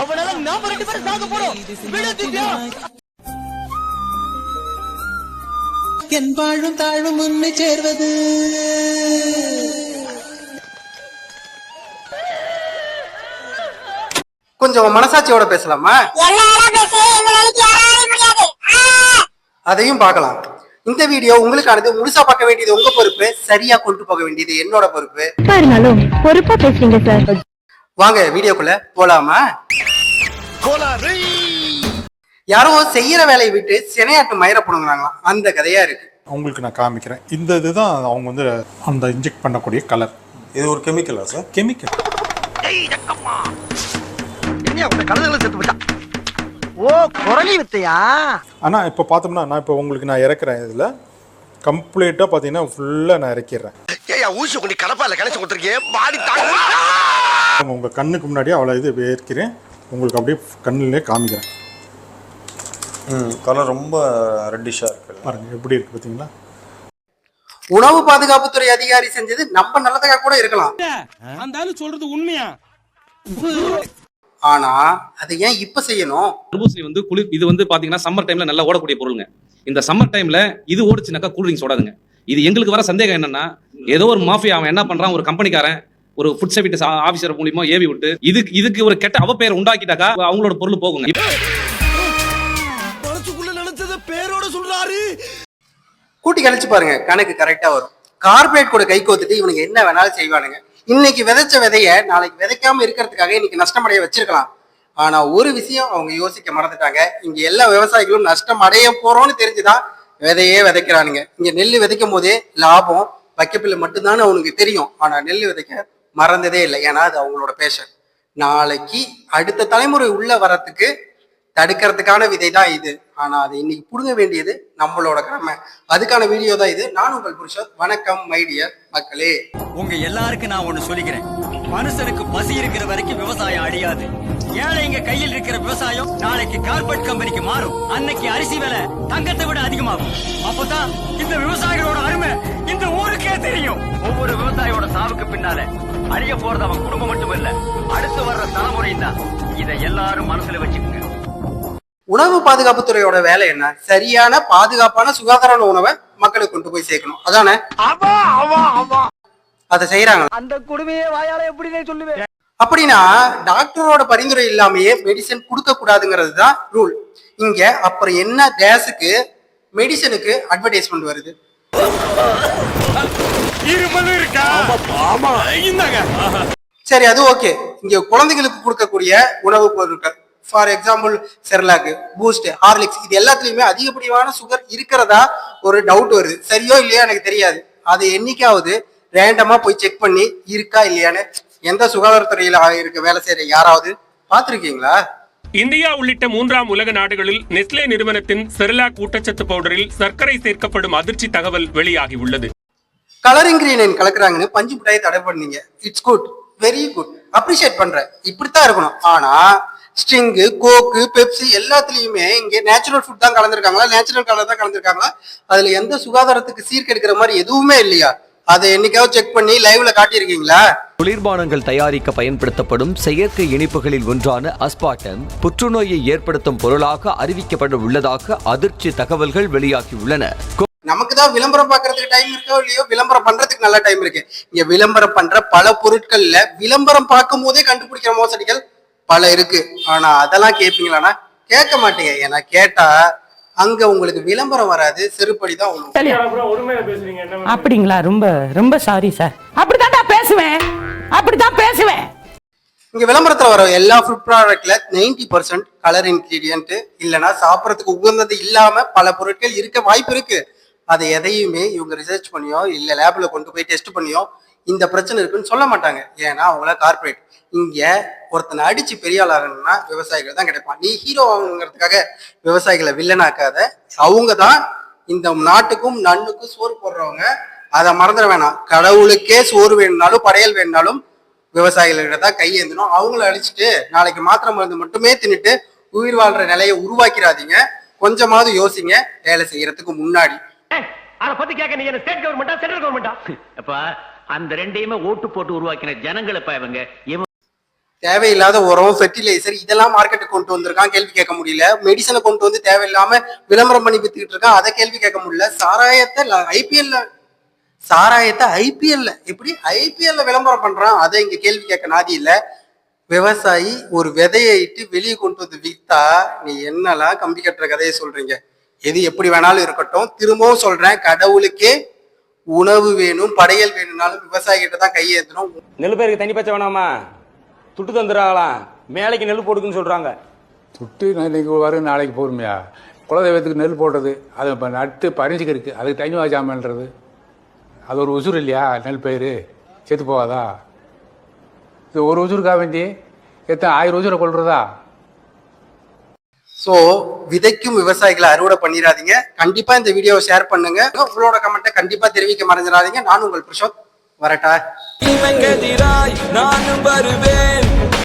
அவனால நாம 2 பேரும் சாக போறோம். விடு திவ்யா. என் வாழும் தாழும் உன்னை சேர்வது. கொஞ்சம் மனசாட்சியோட பேசலாமா? அதையும் பார்க்கலாம். இந்த வீடியோ உங்களுக்கானது. முழுசா பார்க்க வேண்டியது உங்க பொறுப்பு, சரியா கொண்டு போக வேண்டியது என்னோட பொறுப்பு. பொறுப்பா பேசுறீங்க சார். வாங்க வீடியோக்குள்ள போலாமா? யாரோ செய்யற வேலையை விட்டு சினையாட்டு மயிர போடுங்கிறாங்களாம், அந்த கதையா இருக்கு. உங்களுக்கு நான் காமிக்கிறேன். இந்த இதுதான் அவங்க வந்து அந்த இன்ஜெக்ட் பண்ணக்கூடிய கலர். இது ஒரு கெமிக்கலா சார்? கெமிக்கல். ஓ, குரலி வித்தையா? ஆனா இப்போ பார்த்தோம்னா நான் இப்போ உங்களுக்கு நான் இறக்குறேன். இதுல கம்ப்ளீட்டா பாத்தீங்கன்னா ஃபுல்லா நான் இறக்கிடுறேன். ஊசி கொண்டு கடப்பால கணேச கொடுத்துருக்கேன். பாடி தாங்க. உங்க கண்ணுக்கு முன்னாடியே அவ்வளோ இது வேர்க்கிறேன். உங்களுக்கு அப்படியே கண்ணிலே காமிக்கிறேன். கலர் ரொம்ப ரெட்டிஷா இருக்கு. பாருங்க எப்படி இருக்கு பார்த்தீங்களா? உணவு பாதுகாப்புத்துறை அதிகாரி செஞ்சது நம்ம நல்லதாக கூட இருக்கலாம். அந்த ஆளு சொல்றது உண்மையா? ஆனா அதை ஏன் இப்ப செய்யணும்? தர்பூசணி வந்து குளிர், இது வந்து பாத்தீங்கன்னா சம்மர் டைம்ல நல்லா ஓடக்கூடிய பொருளுங்க. இந்த சம்மர் டைம்ல இது ஓடிச்சுனாக்கா கூல் ட்ரிங்க்ஸ் ஓடாதுங்க. இது எங்களுக்கு வர சந்தேகம் என்னன்னா, ஏதோ ஒரு மாஃபியா அவன் என்ன பண்றான், ஒரு கம்பெனிக்காரன் ஒரு ஃபுட் சேஃப்டி ஆபீசர் மூலியமா ஏவி விட்டு இதுக்கு ஒரு கெட்ட அவப்பெயர் உண்டாக்கிட்டாக்கா அவங்களோட பொருள் போகுங்க. நினைச்சத பேரோட சொல்றாரு. கூட்டி கழிச்சு பாருங்க, கணக்கு கரெக்டா வரும். கார்பரேட் கூட கை கோத்துட்டு இவனுக்கு என்ன வேணாலும் செய்வானுங்க. இன்னைக்கு விதைச்ச விதைய நாளைக்கு விதைக்காம இருக்கிறதுக்காக இன்னைக்கு நஷ்டமடைய வச்சிருக்கலாம். ஆனா ஒரு விஷயம் அவங்க யோசிக்க மறந்துட்டாங்க. இங்க எல்லா விவசாயிகளும் நஷ்டம் அடைய போறோம்னு தெரிஞ்சுதான் விதையே விதைக்கிறானுங்க. இங்க நெல் விதைக்கும் போதே லாபம் வைக்கப்பில்லை மட்டும்தான் அவனுக்கு தெரியும். ஆனா நெல் விதைக்க மறந்ததே இல்லை. ஏன்னா அது அவங்களோட பேஷன். நாளைக்கு அடுத்த தலைமுறை உள்ள வரத்துக்கு தடுக்கிறதுக்கான விதை தான் இது. ஆனா அதை இன்னைக்கு புடுங்க வேண்டியது நம்மளோட கடமை. அதுக்கான வீடியோ தான் இது. நான் உங்கள் புருஷன். வணக்கம் மை டியர் மக்களே. உங்க எல்லாருக்கும் நான் ஒண்ணு சொல்லிக்கிறேன். மனுஷனுக்கு பசி இருக்கிற வரைக்கும் விவசாயம் அழியாது. ஏழைங்க கையில் இருக்கிற விவசாயம் நாளைக்கு கார்பரேட் கம்பெனிக்கு மாறும். அன்னைக்கு அரிசி விலை தங்கத்தை விட அதிகமாகும். அப்பதான் இந்த விவசாயிகளோட அருமை இந்த ஊருக்கே தெரியும். ஒவ்வொரு விவசாயியோட சாவுக்கு பின்னால அழிய போறது அவன் குடும்பம் மட்டுமல்ல, அடுத்து வர்ற தலைமுறை தான். இதை எல்லாரும் மனசுல வச்சுக்கோங்க. உணவு பாதுகாப்புத்துறையோட வேலை என்ன? சரியான பாதுகாப்பான சுகாதார உணவை மக்களுக்கு கொண்டு போய் சேர்க்கணும். அதானே அதை செய்யறாங்க. அந்த கொடுமையே வாயால எப்படினே சொல்லுவேன். அப்படின்னா டாக்டரோட பரிந்துரை இல்லாமயே மெடிசன் கொடுக்க கூடாதுங்கிறது தான் ரூல் இங்க. அப்புறம் என்ன கேஸுக்கு மெடிசனுக்கு அட்வர்டைஸ்மெண்ட் வருது? சரி, அது ஓகே. இங்க குழந்தைகளுக்கு கொடுக்கக்கூடிய உணவு பொருட்கள், for example Cerelac, boost, Horlicks, இது எல்லாத்துலயுமே அதிகப்படியான சுகர் இருக்கிறதா ஒரு டவுட் வருது. சரியோ இல்லையா எனக்கு தெரியாது. அது என்னைக்காவது ரேண்டமா போய் செக் பண்ணி இருக்கா இல்லையான்னு எந்த சுகாதாரத்துறையில இருக்க வேலை செய்யற யாராவது பார்த்திருக்கீங்களா? இந்தியா உள்ளிட்ட 3ஆம் உலக நாடுகளில் நெஸ்லே நிறுவனத்தின் செர்லாக் ஊட்டச்சத்து பவுடரில் சர்க்கரை சேர்க்கப்படும் அதிர்ச்சி தகவல் வெளியாகி உள்ளது. கலர் இன்கிரீடியன்ட் கலக்குறாங்கன்னு பஞ்சு மிட்டாயை தடை பண்ணீங்க. It's good, very good, appreciate பண்றேன். இப்படித்தான் இருக்கணும். ஆனா ஸ்ட்ரிங்கு, கோக்கு, பெப்சி எல்லாத்துலயுமே இங்க நேச்சுரல் ஃபுட் தான் கலந்துருக்காங்களா, நேச்சுரல் கலர் தான் கலந்துருக்காங்களா? அதுல எந்த சுகாதாரத்துக்கு சீர்கெடுக்கிற மாதிரி எதுவுமே இல்லையா? அதை என்னைக்காவது செக் பண்ணி லைவ்ல காட்டியிருக்கீங்களா? குளிர்பானங்கள் தயாரிக்க பயன்படுத்தப்படும் செயற்கை இனிப்புகளில் ஒன்றான அஸ்பார்டம் புற்றுநோயை ஏற்படுத்தும் பொருளாக அறிவிக்கப்பட உள்ளதாக அதிர்ச்சி தகவல்கள் வெளியாகியுள்ளன. நமக்கு தான் விளம்பரம் பார்க்கறதுக்கு டைம் இருக்கோ இல்லையோ, விளம்பரம் பண்றதுக்கு நல்ல டைம் இருக்கு. இங்க விளம்பரம் பண்ற பல பொருட்கள்ல விளம்பரம் பார்க்கும் போதே கண்டுபிடிக்கிற மோசடிகள் பல இருக்கு. ஆனா அதெல்லாம் கேட்பீங்களானா கேட்க மாட்டீங்க. ஏன்னா கேட்டா அங்க உங்களுக்கு விளம்பரம் வராது, செருப்படி தான். அப்படிங்களா? ரொம்ப ரொம்ப சாரி சார். அப்படிதான் பேசுவேன். இங்க விளம்பரத்துல வர எல்லா ஃபுட் ப்ராடக்ட்ல 90% கலர் இன்கிரீடியன்ட் இல்லைன்னா சாப்பிடறதுக்கு உகந்தது இல்லாம பல பொருட்கள் இருக்க வாய்ப்பு இருக்கு. அதை எதையுமே இவங்க ரிசர்ச் பண்ணியோ இல்ல லேப்ல கொண்டு போய் டெஸ்ட் பண்ணியோ இந்த பிரச்சனை இருக்குன்னு சொல்ல மாட்டாங்க. ஏன்னா அவங்கள கார்பரேட். இங்க ஒருத்தனை அடிச்சு பெரிய ஆள் ஆகணும்னா விவசாயிகள் தான் கிடைப்பான். நீ ஹீரோ ஆகணுங்கிறதுக்காக விவசாயிகளை வில்லனாக்காத. அவங்க தான் இந்த நாட்டுக்கும் நன்னுக்கும் சோறு போடுறவங்க. அதை மறந்துட வேணாம். கடவுளுக்கே சோறு வேணும்னாலும் படையல் வேணும்னாலும் விவசாயிகள்கிட்ட தான் கையேந்தணும். அவங்கள அழிச்சிட்டு நாளைக்கு மாத்திரை மருந்து மட்டுமே தின்னுட்டு உயிர் வாழ்ற நிலையை உருவாக்கிறாதீங்க. கொஞ்சமாவது யோசிங்க வேலை செய்யறதுக்கு முன்னாடி. அதை பத்தி கேட்க நீ ஸ்டேட் கவர்மெண்டா சென்ட்ரல் கவர்மெண்டா? அப்ப அந்த ரெண்டையுமே ஓட்டு போட்டு உருவாக்கின ஜனங்களை இவங்க. தேவையில்லாத உரம், ஃபெர்டிலைசர் இதெல்லாம் மார்க்கெட்டுக்கு கொண்டு வந்திருக்கான், கேள்வி கேட்க முடியல. மெடிசனை கொண்டு வந்து தேவையில்லாம விளம்பரம் பண்ணி வித்துக்கிட்டு இருக்கான், அதை கேள்வி கேட்க முடியல. சாராயத்தை ஐபிஎல்ல எப்படி ஐபிஎல்ல விளம்பரம் பண்றான், அதை இங்க கேள்வி கேட்க நாதி இல்ல. விவசாயி ஒரு விதையை இட்டு வெளியே கொண்டு வந்து வித்தா நீ என்னெல்லாம் கம்பி கட்டுற கதையை சொல்றீங்க? எது எப்படி வேணாலும் இருக்கட்டும், திரும்பவும் சொல்றேன், கடவுளுக்கே உணவு வேணும், படையல் வேணும்னாலும் விவசாயிகிட்ட தான் கையேற்றணும். நெல் பேருக்கு தண்ணி பச்சை வேணாமா? துட்டு தந்துடுறாங்களாம், மேலைக்கு நெல் போடுக்குன்னு சொல்றாங்க. துட்டு நாளைக்கு வரும், நாளைக்கு போருமையா? குலதெய்வத்துக்கு நெல் போடுறது, அதை இப்போ நட்டு பறிஞ்சுக்கிறதுக்கு அதுக்கு தண்ணி வாஜாமன்றது, அது ஒரு உசுறு இல்லையா? நெல் பயிர் செத்து போகாதா? இது ஒரு உசுருக்காக வேண்டி எத்தனை 1000 உசுரை கொள்றதா? ஸோ விதைக்கும் விவசாயிகளை அறுவடை பண்ணிடாதீங்க. கண்டிப்பா இந்த வீடியோவை ஷேர் பண்ணுங்க. உங்களோட கமெண்ட்டை கண்டிப்பா தெரிவிக்க மறந்துடாதீங்க. நான் உங்கள் பிரசாத் வரட்டா. நானும் வருவேன்.